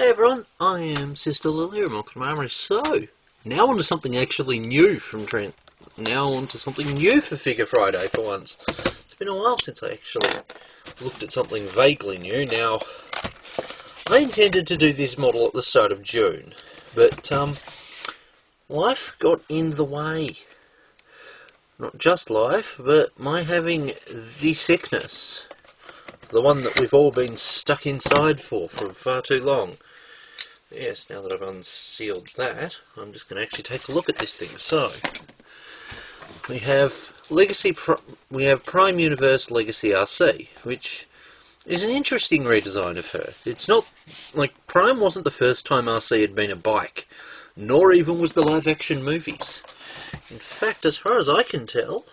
Hey everyone, I am Sister Lily and welcome to Arcee. So, now on to something actually new from Trent. Now on to something new for Figure Friday for once. It's been a while since I actually looked at something vaguely new. Now, I intended to do this model at the start of June, but life got in the way. Not just life, but my having the sickness. The one that we've all been stuck inside for far too long. Yes, now that I've unsealed that, I'm just going to actually take a look at this thing. So, we have Prime Universe Legacy Arcee, which is an interesting redesign of her. It's not, like, Prime wasn't the first time Arcee had been a bike, nor even was the live-action movies. In fact, as far as I can tell,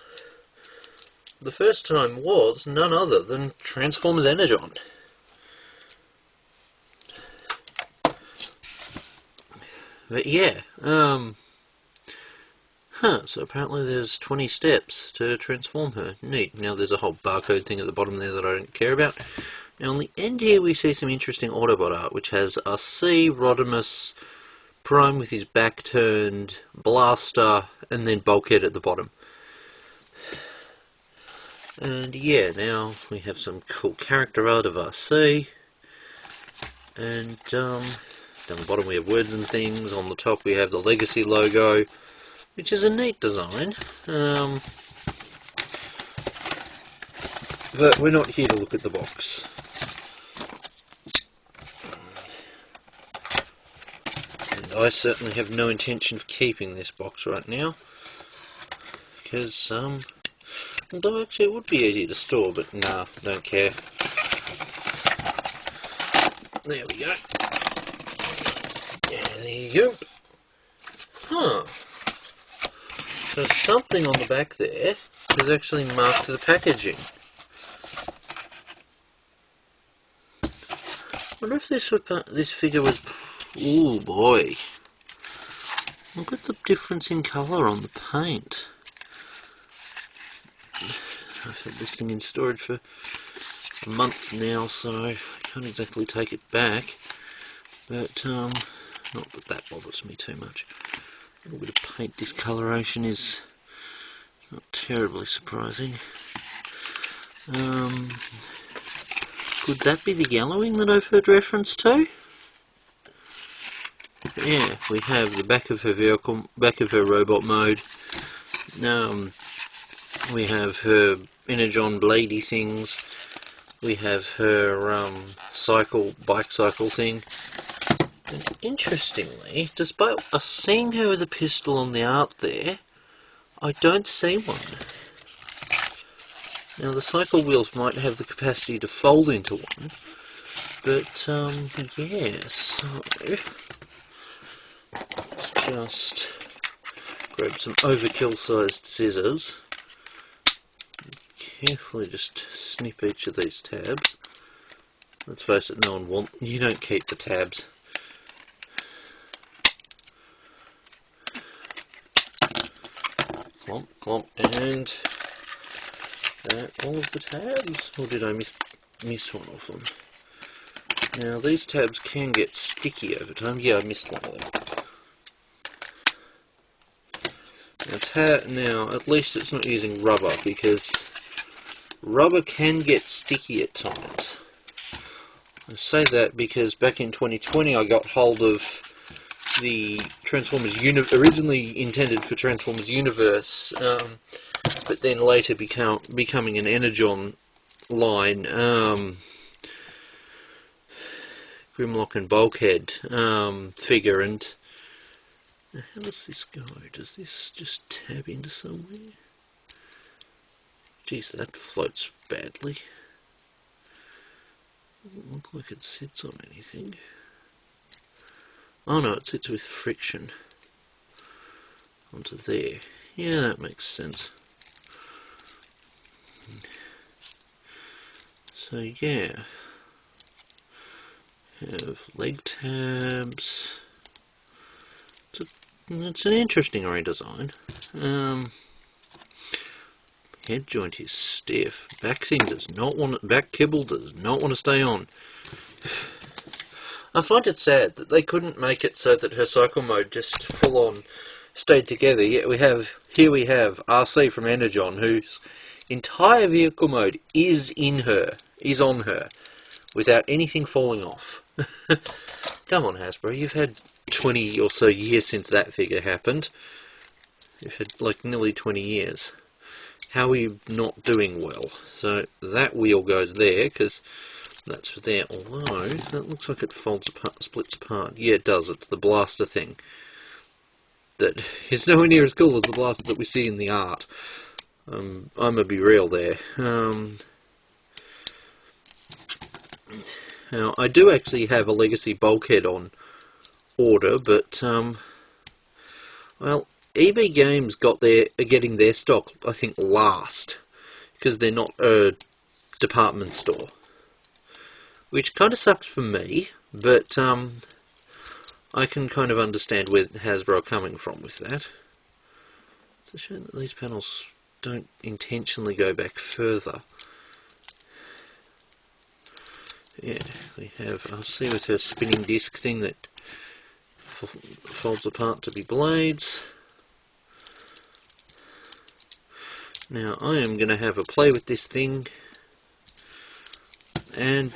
the first time was none other than Transformers Energon. But yeah, so apparently there's 20 steps to transform her. Neat. Now there's a whole barcode thing at the bottom there that I don't care about. Now on the end here we see some interesting Autobot art, which has Arcee, Rodimus, Prime with his back turned, Blaster, and then Bulkhead at the bottom. And yeah, now we have some cool character art of Arcee, and down the bottom we have words and things. On the top we have the Legacy logo, which is a neat design. But we're not here to look at the box. And I certainly have no intention of keeping this box right now, because although actually it would be easy to store, but nah, don't care. There we go. Yeah, there you go. Huh. So something on the back there is actually marked the packaging. I wonder if this figure was... Ooh boy. Look at the difference in colour on the paint. I've had this thing in storage for a month now, so I can't exactly take it back. But, not that that bothers me too much. A little bit of paint discoloration is not terribly surprising. Could that be the yellowing that I've heard reference to? Yeah, we have the back of her vehicle, back of her robot mode. We have her Energon bladey things. We have her bike cycle thing. And interestingly, despite us seeing her with a pistol on the art there, I don't see one. Now the cycle wheels might have the capacity to fold into one, but yeah, so let's just grab some overkill sized scissors. Carefully just snip each of these tabs. Let's face it, you don't keep the tabs. Clomp, clomp, and all of the tabs. Or did I miss one of them? Now these tabs can get sticky over time. Yeah, I missed one of them. Now at least it's not using rubber, because rubber can get sticky at times. I say that because back in 2020 I got hold of the Transformers originally intended for Transformers Universe, but then later becoming an Energon line, Grimlock and Bulkhead figure. And how does this go? Does this just tab into somewhere? Geez, that floats badly. Doesn't look like it sits on anything. Oh no, it sits with friction onto there. Yeah, that makes sense. So yeah, have leg tabs. It's an interesting redesign. Head joint is stiff. Back kibble does not want to stay on. I find it sad that they couldn't make it so that her cycle mode just full on stayed together. Yet we have Arcee from Energon, whose entire vehicle mode is on her, without anything falling off. Come on, Hasbro, you've had 20 or so years since that figure happened. You've had like nearly 20 years. How are you not doing well? So that wheel goes there, because that's there, although that looks like it folds apart, splits apart. Yeah, it does. It's the blaster thing. That is nowhere near as cool as the blaster that we see in the art. I'm gonna be real there. Now, I do actually have a Legacy bulkhead on order, but well, EB Games are getting their stock, I think, last, because they're not a department store. Which kind of sucks for me, but I can kind of understand where Hasbro are coming from with that. It's a shame that these panels don't intentionally go back further. Yeah, we have Arcee with her spinning disc thing that folds apart to be blades. Now I am going to have a play with this thing and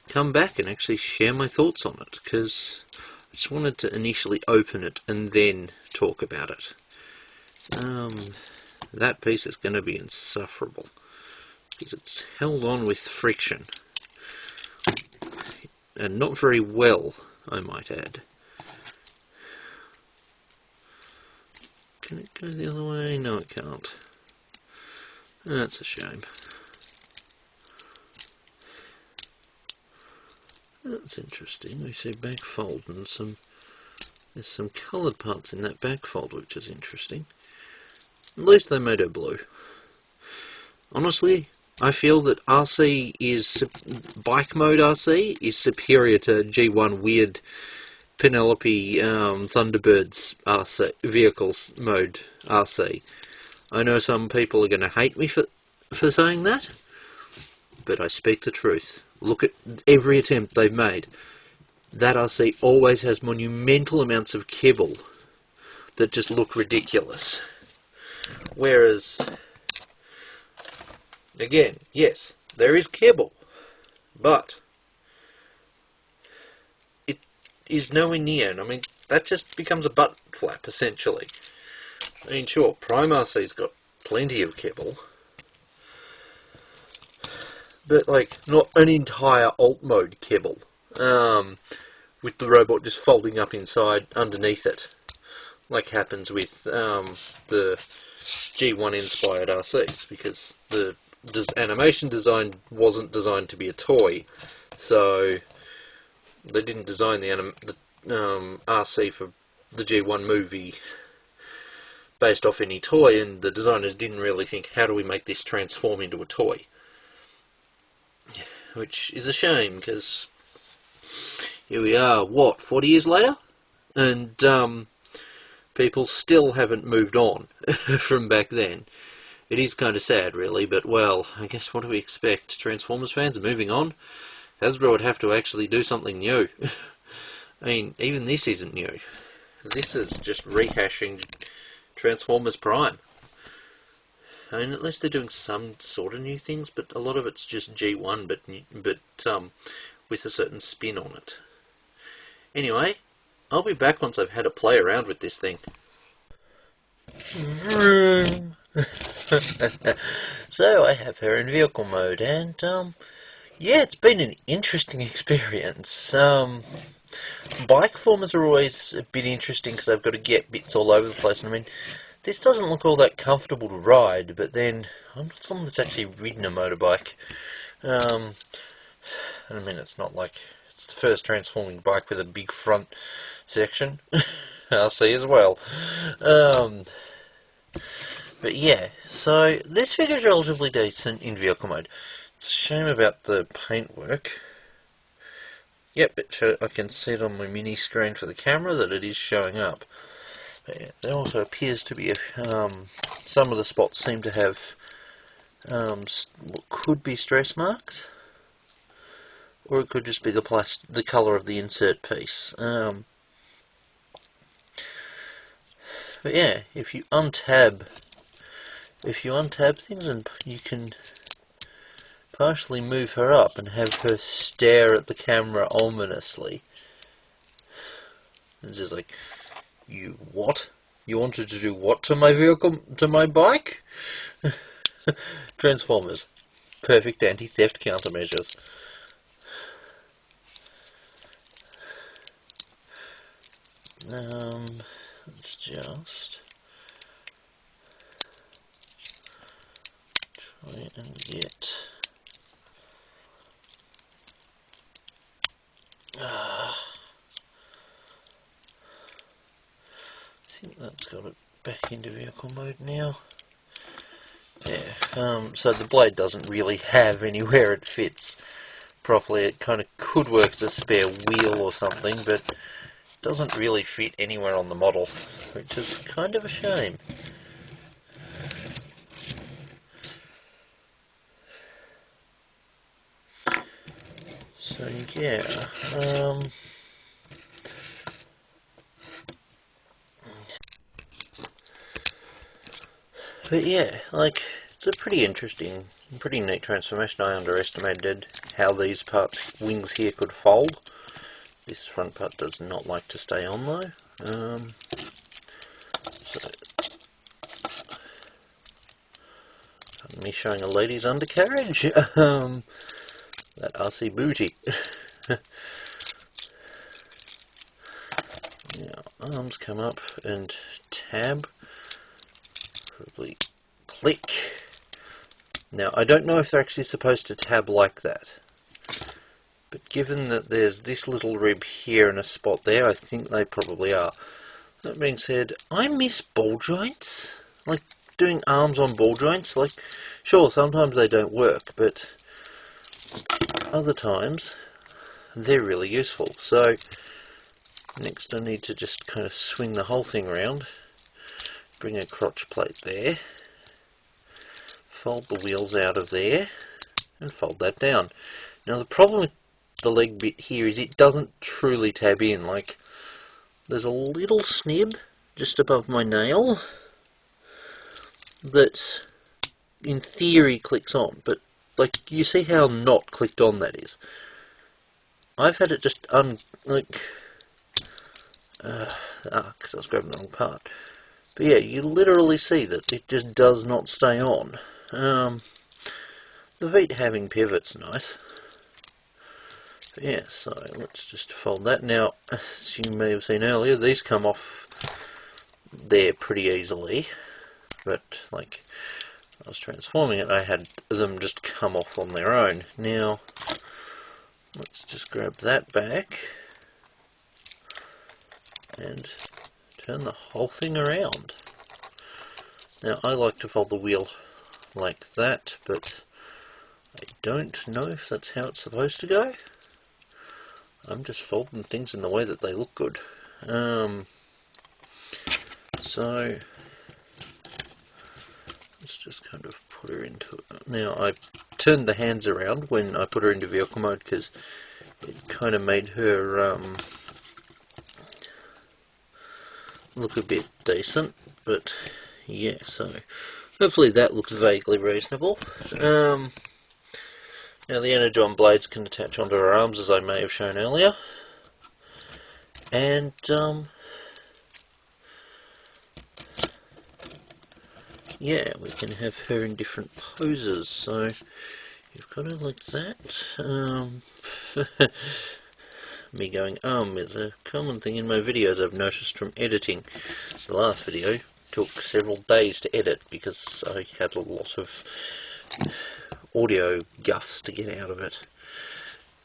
come back and actually share my thoughts on it, because I just wanted to initially open it and then talk about it. That piece is going to be insufferable because it's held on with friction, and not very well, I might add. Can it go the other way? No, it can't. That's a shame. That's interesting. We see back fold and there's some coloured parts in that back fold, which is interesting. At least they made her blue. Honestly, I feel that Arcee bike mode Arcee is superior to G1 weird Penelope Thunderbird's Arcee vehicles mode Arcee. I know some people are going to hate me for saying that, but I speak the truth. Look at every attempt they've made. That Arcee always has monumental amounts of kibble that just look ridiculous. Whereas, again, yes, there is kibble, but it is nowhere near, and I mean, that just becomes a butt flap, essentially. I mean, sure, Prime Arcee's got plenty of kibble, but, like, not an entire alt mode kibble, with the robot just folding up inside, underneath it, like happens with the G1 inspired Arcees, because the animation design wasn't designed to be a toy, so they didn't design the Arcee for the G1 movie based off any toy, and the designers didn't really think, how do we make this transform into a toy? Which is a shame, because here we are, what, 40 years later? And people still haven't moved on from back then. It is kind of sad, really, but, well, I guess what do we expect? Transformers fans are moving on. Hasbro would have to actually do something new. I mean, even this isn't new. This is just rehashing Transformers Prime. I mean, at least they're doing some sort of new things, but a lot of it's just G1, but with a certain spin on it. Anyway, I'll be back once I've had a play around with this thing. Vroom. So I have her in vehicle mode, and yeah, it's been an interesting experience. Bike formers are always a bit interesting because I've got to get bits all over the place. And I mean, this doesn't look all that comfortable to ride, but then I'm not someone that's actually ridden a motorbike. And I mean, it's not like it's the first transforming bike with a big front section. I'll see as well. But yeah, so this figure's relatively decent in vehicle mode. It's a shame about the paintwork. Yep, I can see it on my mini screen for the camera that it is showing up. But yeah, there also appears to be some of the spots seem to have what could be stress marks. or it could just be the colour of the insert piece. But yeah, if you untab things, and you can partially move her up and have her stare at the camera ominously. It's just like, you what? You wanted to do what to my vehicle, to my bike? Transformers. Perfect anti-theft countermeasures. Let's just try and get... I think that's got it back into vehicle mode now. Yeah, so the blade doesn't really have anywhere it fits properly. It kind of could work as a spare wheel or something, but it doesn't really fit anywhere on the model, which is kind of a shame. So yeah, but yeah, like, it's a pretty interesting, pretty neat transformation. I underestimated how these parts, wings here, could fold. This front part does not like to stay on though. So, pardon me showing a lady's undercarriage. That Arcee booty. Now, arms come up and tab. Probably click. Now, I don't know if they're actually supposed to tab like that, but given that there's this little rib here and a spot there, I think they probably are. That being said, I miss ball joints. Like, doing arms on ball joints. Like, sure, sometimes they don't work, but other times they're really useful. So, next I need to just kind of swing the whole thing around. Bring a crotch plate there, fold the wheels out of there, and fold that down. Now the problem with the leg bit here is it doesn't truly tab in. Like, there's a little snib just above my nail that in theory clicks on, but like, you see how not clicked on that is. I've had it just because I was grabbing the wrong part. But yeah, you literally see that it just does not stay on. The feet having pivots nice. But yeah, so let's just fold that. Now, as you may have seen earlier, these come off there pretty easily. But like, I was transforming it, I had them just come off on their own. Now, let's just grab that back and turn the whole thing around. Now, I like to fold the wheel like that, but I don't know if that's how it's supposed to go. I'm just folding things in the way that they look good. So let's just kind of put her into it. Now, I turned the hands around when I put her into vehicle mode because it kind of made her look a bit decent, but yeah, so hopefully that looks vaguely reasonable. Now the energon blades can attach onto her arms, as I may have shown earlier, and yeah, we can have her in different poses. So you've got her like that. Me going is a common thing in my videos I've noticed from editing. The last video took several days to edit because I had a lot of audio guffs to get out of it.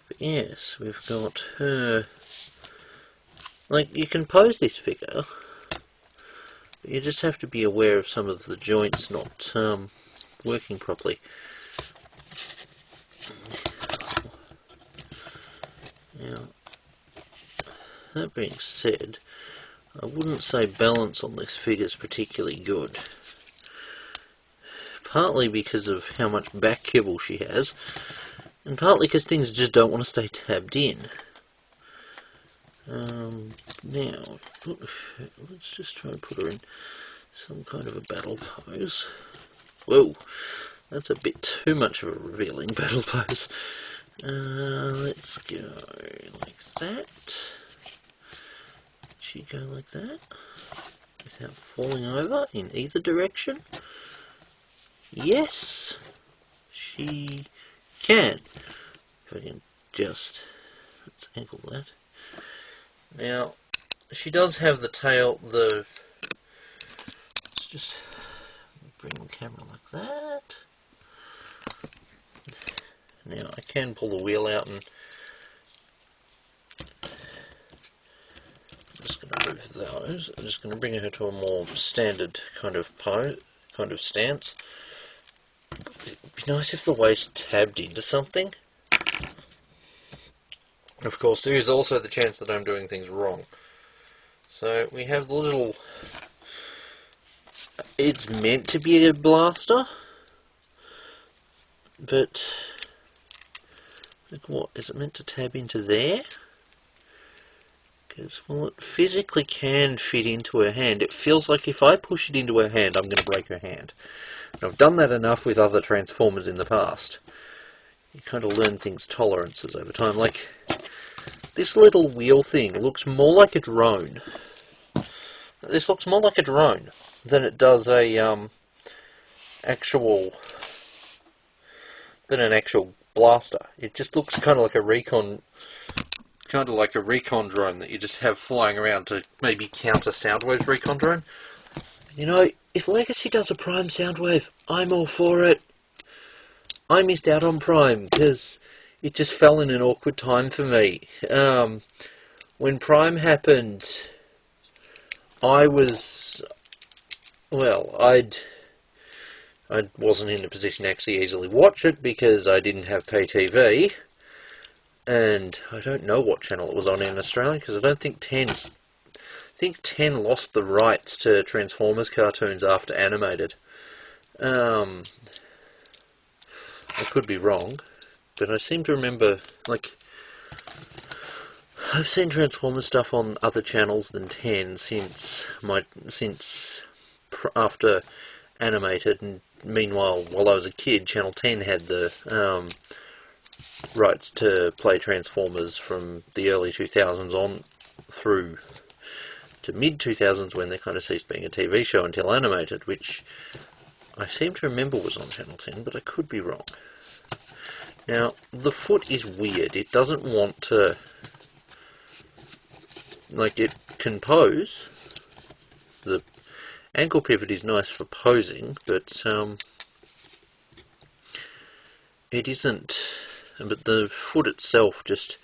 But yes, we've got her. Like, you can pose this figure, but you just have to be aware of some of the joints not working properly. Now, that being said, I wouldn't say balance on this figure is particularly good. Partly because of how much back kibble she has, and partly because things just don't want to stay tabbed in. Now, let's just try and put her in some kind of a battle pose. Whoa, that's a bit too much of a revealing battle pose. Let's go like that. She go like that without falling over in either direction. Yes, she can. If I can just, let's angle that. Now, she does have the tail, let's just bring the camera like that. Now, I can pull the wheel out and I'm just going to move those. I'm just going to bring her to a more standard kind of pose, kind of stance. It'd be nice if the waist tabbed into something. Of course, there is also the chance that I'm doing things wrong. So we have the little... It's meant to be a blaster, but... Like what, is it meant to tab into there? Because, well, it physically can fit into her hand. It feels like if I push it into her hand, I'm going to break her hand. And I've done that enough with other Transformers in the past. You kind of learn things, tolerances over time. Like, this little wheel thing looks more like a drone. This looks more like a drone than it does a an actual blaster. It just looks kind of like a recon drone that you just have flying around to maybe counter Soundwave's recon drone. You know, if Legacy does a Prime Soundwave, I'm all for it. I missed out on Prime because it just fell in an awkward time for me. When Prime happened, I was, well, I wasn't in a position to actually easily watch it because I didn't have pay TV, and I don't know what channel it was on in Australia because I don't think 10 lost the rights to Transformers cartoons after animated. I could be wrong, but I seem to remember, like, I've seen Transformers stuff on other channels than 10 since after animated, and meanwhile, while I was a kid, Channel 10 had the rights to play Transformers from the early 2000s on through to mid-2000s when they kind of ceased being a TV show until animated, which I seem to remember was on Channel 10, but I could be wrong. Now, the foot is weird. It doesn't want to... Like, it can pose. The ankle pivot is nice for posing, but it isn't... But the foot itself just...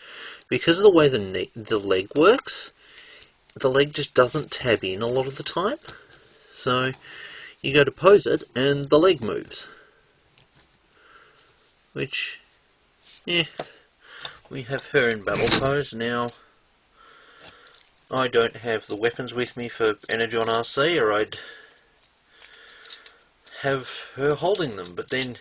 Because of the way the leg works, the leg just doesn't tab in a lot of the time. So, you go to pose it, and the leg moves. Which, yeah, we have her in battle pose. Now, I don't have the weapons with me for Energon Arcee, or I'd have her holding them. But then,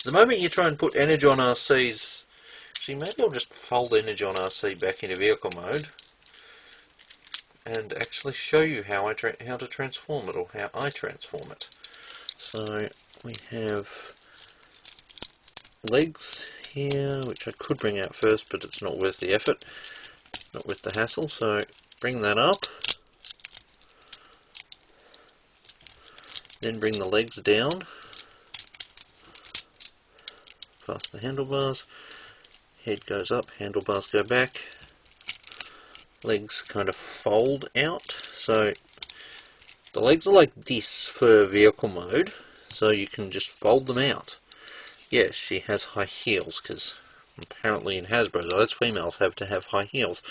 the moment you try and put Energon Arcee's... See, maybe I'll just fold Energon Arcee back into vehicle mode and actually show you how to transform it, or how I transform it. So, we have legs here, which I could bring out first, but it's not worth the effort, not worth the hassle, so bring that up, then bring the legs down, past the handlebars, head goes up, handlebars go back, legs kind of fold out, so the legs are like this for vehicle mode, so you can just fold them out. Yes, she has high heels, because apparently in Hasbro's eyes, females have to have high heels.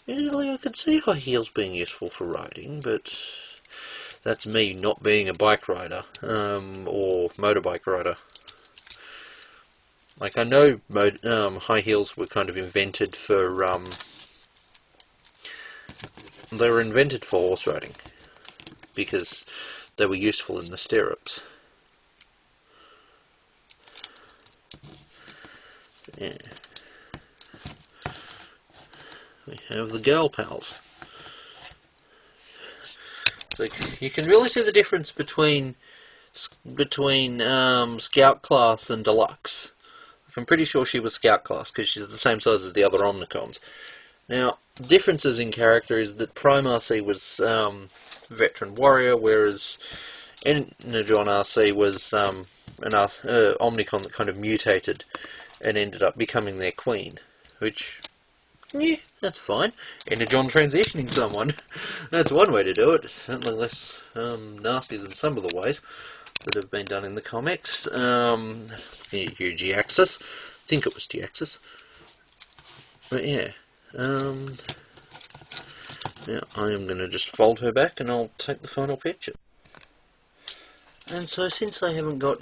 Usually I could see high heels being useful for riding, but that's me not being a bike rider, or motorbike rider. Like, I know high heels were kind of invented for, they were invented for horse riding, because they were useful in the stirrups. Yeah. We have the girl pals. So you can really see the difference between Scout class and Deluxe. I'm pretty sure she was Scout class because she's the same size as the other Omnicons. Now, differences in character is that Prime Arcee was veteran warrior, whereas Energon Arcee was an Omnicon that kind of mutated and ended up becoming their queen, which, yeah, that's fine. Energon transitioning someone, that's one way to do it. It's certainly less nasty than some of the ways that have been done in the comics. G-Axis, I think it was G-Axis. But yeah, now I am going to just fold her back and I'll take the final picture. And so since I haven't got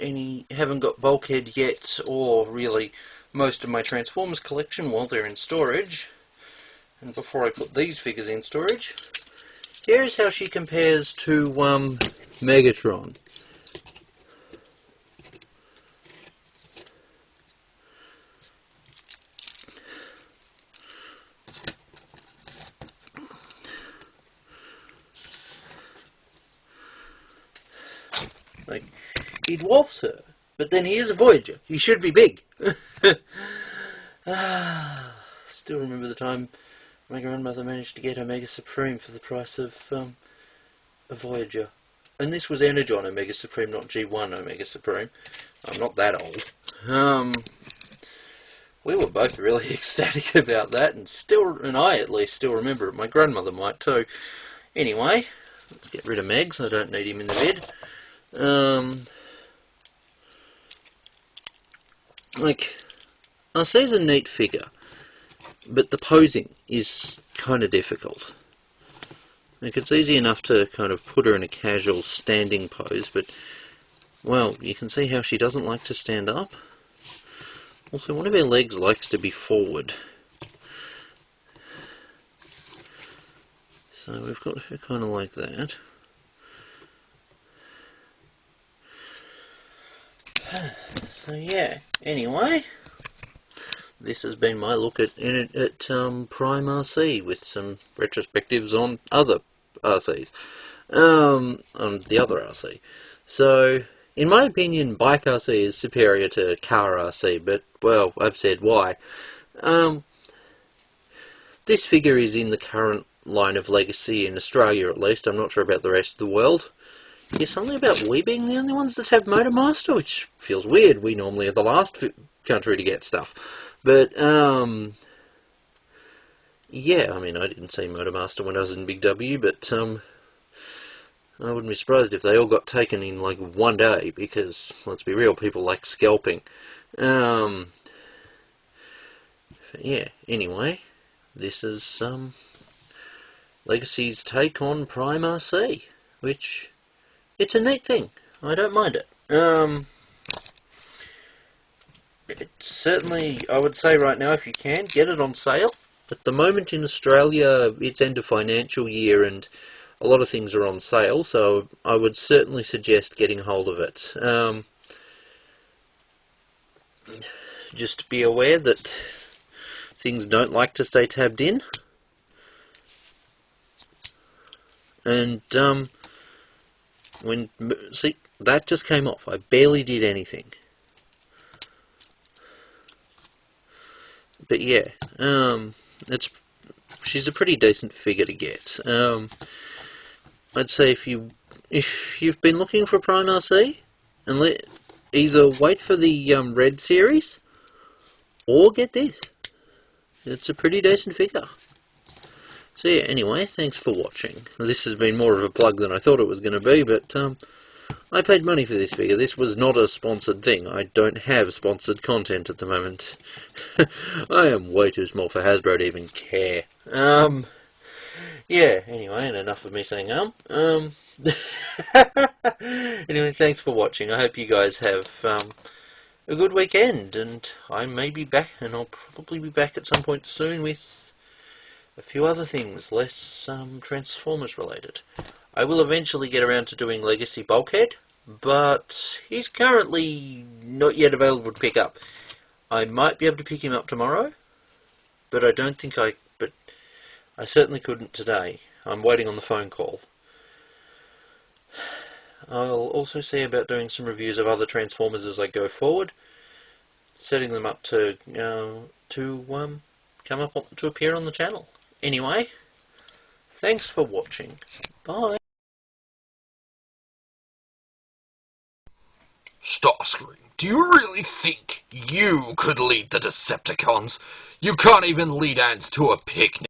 Bulkhead yet, or really most of my Transformers collection while they're in storage, and before I put these figures in storage, here's how she compares to Megatron. Like, he dwarfs her, but then he is a Voyager. He should be big. Still remember the time my grandmother managed to get Omega Supreme for the price of a Voyager. And this was Energon Omega Supreme, not G1 Omega Supreme. I'm not that old. We were both really ecstatic about that, and I at least still remember it. My grandmother might too. Anyway, let's get rid of Megs. I don't need him in the vid. Like, Arcee's a neat figure, but the posing is kind of difficult. Like, it's easy enough to kind of put her in a casual standing pose, but, well, you can see how she doesn't like to stand up. Also, one of her legs likes to be forward. So we've got her kind of like that. So yeah, anyway, this has been my look at Prime Arcee with some retrospectives on other Arcees, on the other Arcee. So, in my opinion, Bike Arcee is superior to Car Arcee, but, well, I've said why. This figure is in the current line of legacy in Australia, at least. I'm not sure about the rest of the world. Yeah, something about we being the only ones that have Motormaster, which feels weird. We normally are the last country to get stuff. But, yeah, I mean, I didn't see Motormaster when I was in Big W, but, I wouldn't be surprised if they all got taken in, like, one day, because, let's be real, people like scalping. Yeah, anyway, this is, Legacy's take on Prime Arcee, which... it's a neat thing. I don't mind it. It's certainly, I would say right now, if you can, get it on sale. At the moment in Australia, it's end of financial year and a lot of things are on sale, so I would certainly suggest getting hold of it. Just be aware that things don't like to stay tabbed in. And, see, that just came off. I barely did anything. But yeah, she's a pretty decent figure to get. I'd say if you've been looking for Prime Arcee, and either wait for the Red series, or get this. It's a pretty decent figure. So yeah, anyway, thanks for watching. This has been more of a plug than I thought it was going to be, but I paid money for this figure. This was not a sponsored thing. I don't have sponsored content at the moment. I am way too small for Hasbro to even care. Yeah, anyway, and enough of me saying Anyway, thanks for watching. I hope you guys have a good weekend, and I may be back, and I'll probably be back at some point soon with a few other things, less Transformers related. I will eventually get around to doing Legacy Bulkhead, but he's currently not yet available to pick up. I might be able to pick him up tomorrow, but I don't think but I certainly couldn't today. I'm waiting on the phone call. I'll also see about doing some reviews of other Transformers as I go forward, setting them up to come up to appear on the channel. Anyway, thanks for watching. Bye. Starscream, do you really think you could lead the Decepticons? You can't even lead ants to a picnic.